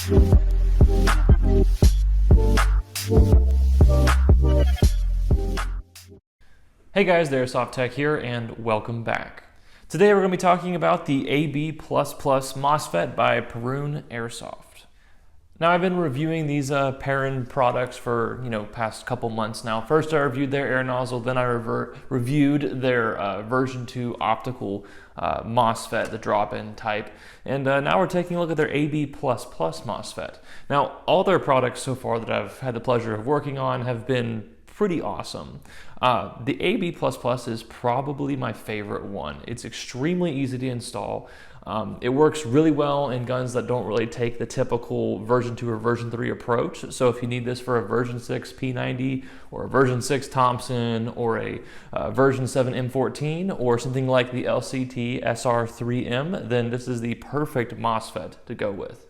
Hey guys, TheAirsoftTech here, and welcome back. Today we're going to be talking about the AB++ Mosfet by Perun Airsoft. Now I've been reviewing these Perun products for past couple months now. First I reviewed their air nozzle, then I reviewed their version 2 optical Mosfet, the drop-in type, and now we're taking a look at their AB++ Mosfet. Now all their products so far that I've had the pleasure of working on have been pretty awesome. The AB++ is probably my favorite one. It's extremely easy to install. It works really well in guns that don't really take the typical version 2 or version 3 approach. So if you need this for a version 6 P90 or a version 6 Thompson or a version 7 M14 or something like the LCT SR3M, then this is the perfect Mosfet to go with.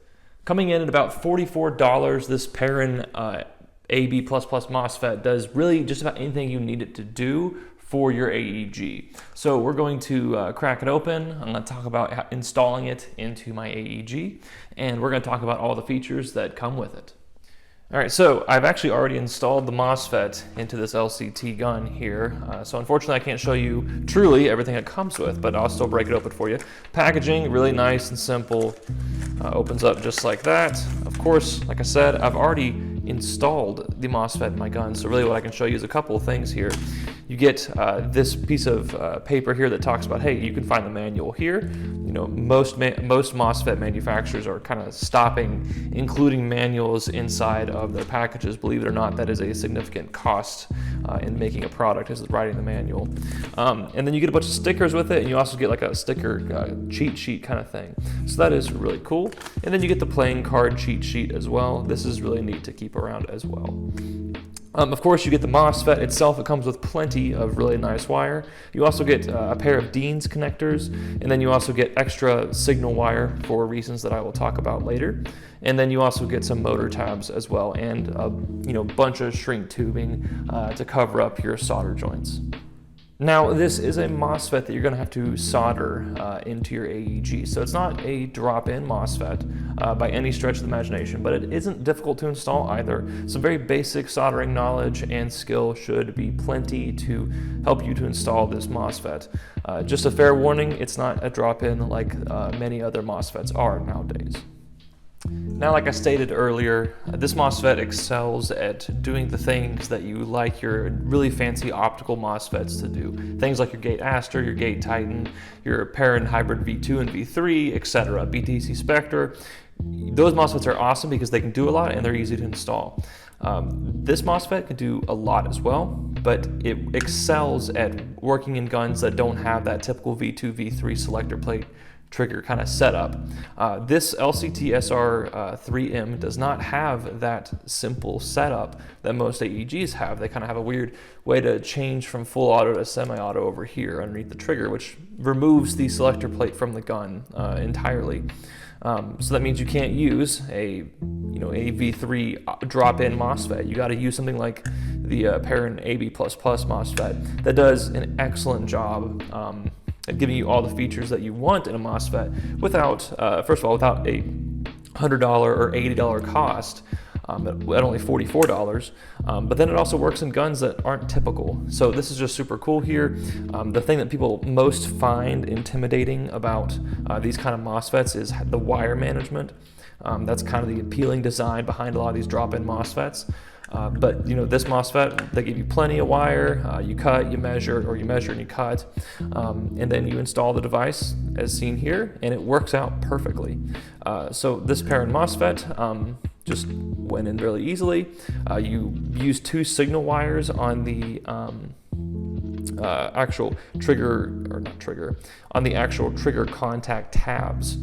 Coming in at about $44, this Perun AB++ Mosfet does really just about anything you need it to do for your AEG. So we're going to crack it open. I'm going to talk about installing it into my AEG, and we're going to talk about all the features that come with it. All right, so I've actually already installed the Mosfet into this LCT gun here. So unfortunately I can't show you truly everything it comes with, but I'll still break it open for you. Packaging, really nice and simple. Opens up just like that. Of course, like I said, I've already installed the Mosfet in my gun, so really what I can show you is a couple of things here. You get this piece of paper here that talks about, hey, you can find the manual here. Most Mosfet manufacturers are kind of stopping including manuals inside of their packages. Believe it or not, that is a significant cost in making a product, is writing the manual. And then you get a bunch of stickers with it, and you also get like a sticker cheat sheet kind of thing. So that is really cool. And then you get the playing card cheat sheet as well. This is really neat to keep around as well. Of course, you get the Mosfet itself. It comes with plenty of really nice wire. You also get a pair of Dean's connectors, and then you also get extra signal wire for reasons that I will talk about later. And then you also get some motor tabs as well, and a bunch of shrink tubing to cover up your solder joints. Now, this is a Mosfet that you're going to have to solder into your AEG. So it's not a drop-in Mosfet by any stretch of the imagination, but it isn't difficult to install either. Some very basic soldering knowledge and skill should be plenty to help you to install this Mosfet. Just a fair warning, it's not a drop-in like many other Mosfets are nowadays. Now, like I stated earlier, this Mosfet excels at doing the things that you like your really fancy optical Mosfets to do. Things like your Gate Aster, your Gate Titan, your Perun Hybrid V2 and V3, etc., BTC Spectre. Those Mosfets are awesome because they can do a lot and they're easy to install. This Mosfet can do a lot as well, but it excels at working in guns that don't have that typical V2, V3 selector plate trigger kind of setup. This LCT SR3M does not have that simple setup that most AEGs have. They kind of have a weird way to change from full auto to semi-auto over here underneath the trigger, which removes the selector plate from the gun entirely. So that means you can't use a V3 drop-in Mosfet. You got to use something like the Perun AB++ Mosfet that does an excellent job at giving you all the features that you want in a Mosfet without, first of all, without a $100 or $80 cost at only $44. But then it also works in guns that aren't typical. So this is just super cool here. The thing that people most find intimidating about these kind of Mosfets is the wire management. That's kind of the appealing design behind a lot of these drop-in Mosfets. But this Mosfet, they give you plenty of wire. You cut, you measure, or you measure and you cut, and then you install the device as seen here, and it works out perfectly. So this Perun Mosfet just went in really easily. You use 2 signal wires on the actual actual trigger contact tabs.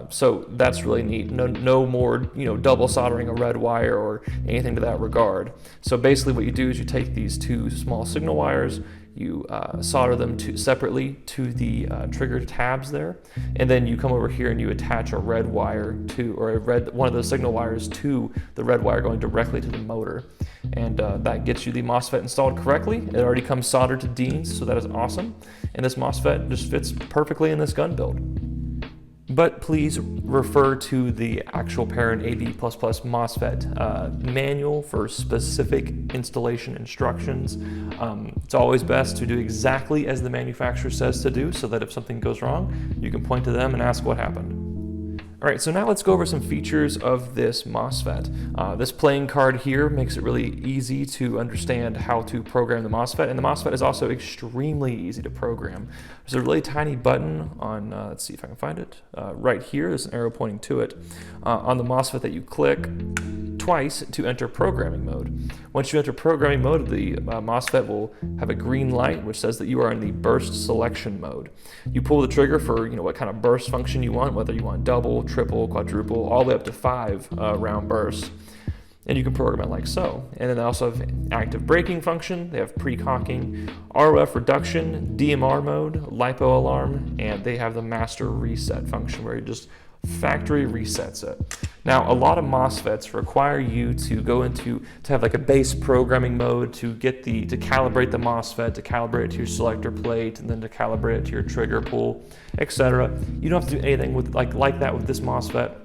So that's really neat. No more double soldering a red wire or anything to that regard. So basically what you do is you take these 2 small signal wires, you solder them separately to the trigger tabs there, and then you come over here and you attach a red wire one of those signal wires to the red wire going directly to the motor, and that gets you the Mosfet installed correctly. It already comes soldered to Dean's, so that is awesome, and this Mosfet just fits perfectly in this gun build. But please refer to the actual Perun AB++ MOSFET manual for specific installation instructions. It's always best to do exactly as the manufacturer says to do, so that if something goes wrong, you can point to them and ask what happened. All right, so now let's go over some features of this MOSFET. This playing card here makes it really easy to understand how to program the MOSFET, and the MOSFET is also extremely easy to program. There's a really tiny button on, let's see if I can find it, right here. There's an arrow pointing to it on the MOSFET that you click twice to enter programming mode. Once you enter programming mode, the MOSFET will have a green light which says that you are in the burst selection mode. You pull the trigger for what kind of burst function you want, whether you want double, triple, quadruple, all the way up to 5 round bursts. And you can program it like so. And then they also have active braking function, they have pre-cocking, ROF reduction, DMR mode, LiPo alarm, and they have the master reset function where you just factory resets it. Now, a lot of MOSFETs require you to go into to have like a base programming mode to get to calibrate the MOSFET, to calibrate it to your selector plate, and then to calibrate it to your trigger pull, etc. You don't have to do anything with like that with this MOSFET.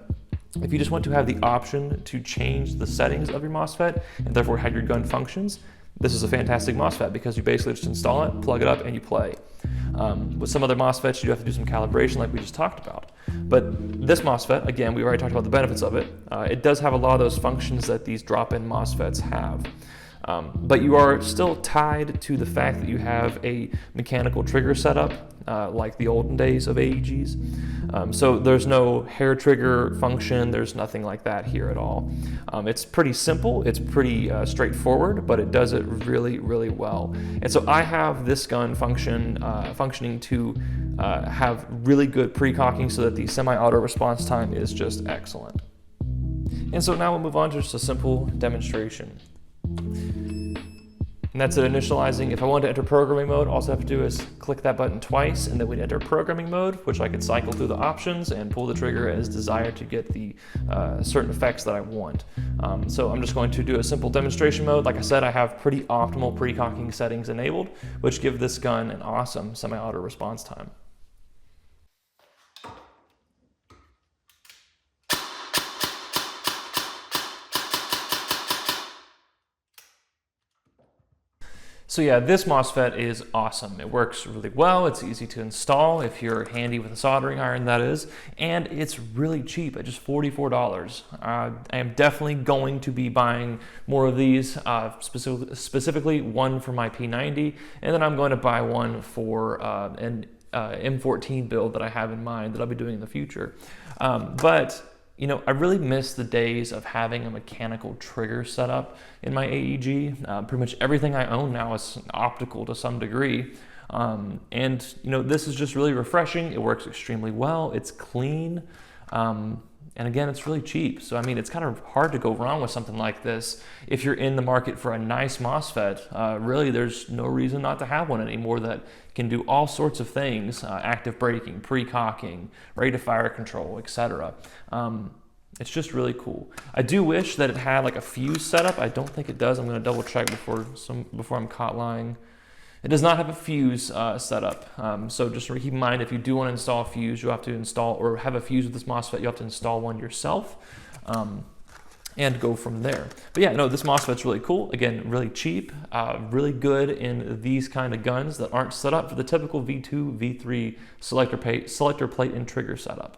If you just want to have the option to change the settings of your MOSFET and therefore how your gun functions, this is a fantastic MOSFET because you basically just install it, plug it up, and you play. With some other MOSFETs, you do have to do some calibration like we just talked about. But this MOSFET, again, we already talked about the benefits of it. It does have a lot of those functions that these drop-in MOSFETs have. But you are still tied to the fact that you have a mechanical trigger setup, like the olden days of AEGs. So there's no hair trigger function, there's nothing like that here at all. It's pretty simple, it's pretty straightforward, but it does it really, really well. And so I have this gun functioning to have really good pre-cocking so that the semi-auto response time is just excellent. And so now we'll move on to just a simple demonstration. And that's it, initializing. If I wanted to enter programming mode, all I have to do is click that button twice, and then we'd enter programming mode, which I could cycle through the options and pull the trigger as desired to get the certain effects that I want. So I'm just going to do a simple demonstration mode. Like I said, I have pretty optimal pre-cocking settings enabled, which give this gun an awesome semi-auto response time. So yeah, this MOSFET is awesome. It works really well, it's easy to install if you're handy with a soldering iron, that is, and it's really cheap at just $44. I am definitely going to be buying more of these, specifically one for my P90, and then I'm going to buy one for an M14 build that I have in mind that I'll be doing in the future. But I really miss the days of having a mechanical trigger setup in my AEG. Pretty much everything I own now is optical to some degree. And this is just really refreshing. It works extremely well. It's clean. And again, it's really cheap. So, I mean, it's kind of hard to go wrong with something like this. If you're in the market for a nice MOSFET, really there's no reason not to have one anymore that can do all sorts of things, active braking, pre-cocking, rate of fire control, etc. It's just really cool. I do wish that it had like a fuse setup. I don't think it does. I'm going to double check before I'm caught lying. It does not have a fuse setup, so just keep in mind if you do want to install a fuse, you'll have to install, or have a fuse with this MOSFET, you have to install one yourself and go from there. But yeah, no, this MOSFET's really cool. Again, really cheap, really good in these kind of guns that aren't set up for the typical V2, V3 selector plate and trigger setup.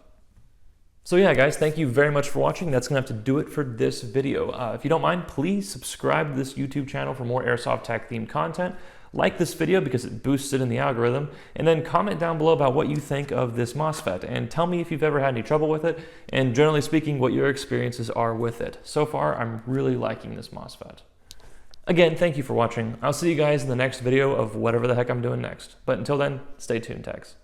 So yeah, guys, thank you very much for watching. That's going to have to do it for this video. If you don't mind, please subscribe to this YouTube channel for more AirsoftTech themed content. Like this video because it boosts it in the algorithm, and then comment down below about what you think of this MOSFET, and tell me if you've ever had any trouble with it, and generally speaking, what your experiences are with it. So far, I'm really liking this MOSFET. Again, thank you for watching. I'll see you guys in the next video of whatever the heck I'm doing next. But until then, stay tuned, techs.